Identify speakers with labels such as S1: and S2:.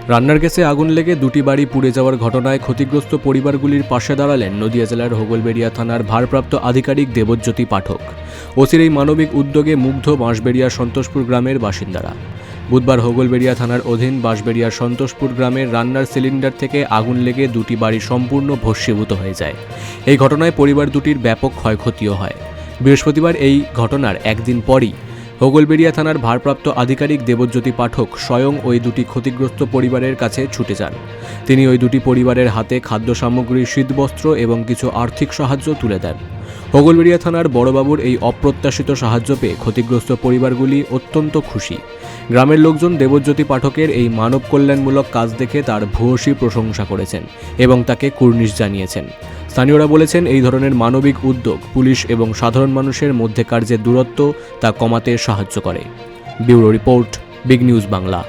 S1: রান্নার গ্যাসে আগুন লেগে দুটি বাড়ি পুড়ে যাওয়ার ঘটনায় ক্ষতিগ্রস্ত পরিবারগুলির পাশে দাঁড়ালেন নদিয়া জেলার হোগলবেড়িয়া থানার ভারপ্রাপ্ত আধিকারিক দেবজ্যোতি পাঠক। ওসির এই মানবিক উদ্যোগে মুগ্ধ বাঁশবেড়িয়ার সন্তোষপুর গ্রামের বাসিন্দারা। বুধবার হোগলবেড়িয়া থানার অধীন বাঁশবেড়িয়ার সন্তোষপুর গ্রামের রান্নার সিলিন্ডার থেকে আগুন লেগে দুটি বাড়ি সম্পূর্ণ ভস্মীভূত হয়ে যায়। এই ঘটনায় পরিবার দুটির ব্যাপক ক্ষয়ক্ষতিও হয়। বৃহস্পতিবার এই ঘটনার একদিন পরই হোগলবেড়িয়া থানার ভারপ্রাপ্ত আধিকারিক দেবজ্যোতি পাঠক স্বয়ং ওই দুটি ক্ষতিগ্রস্ত পরিবারের কাছে ছুটে যান। তিনি ওই দুটি পরিবারের হাতে খাদ্য সামগ্রী, শীতবস্ত্র এবং কিছু আর্থিক সাহায্য তুলে দেন। হোগলবেড়িয়া থানার বড়বাবুর এই অপ্রত্যাশিত সাহায্য পেয়ে ক্ষতিগ্রস্ত পরিবারগুলি অত্যন্ত খুশি। গ্রামের লোকজন দেবজ্যোতি পাঠকের এই মানব কল্যাণমূলক কাজ দেখে তার ভূয়সী প্রশংসা করেছেন এবং তাকে কুর্নিশ জানিয়েছেন। স্থানীয়রা বলেছেন, এই ধরনের মানবিক উদ্যোগ পুলিশ এবং সাধারণ মানুষের মধ্যেকার যে দূরত্ব তা কমাতে সাহায্য করে। Bureau report, big news Bangla.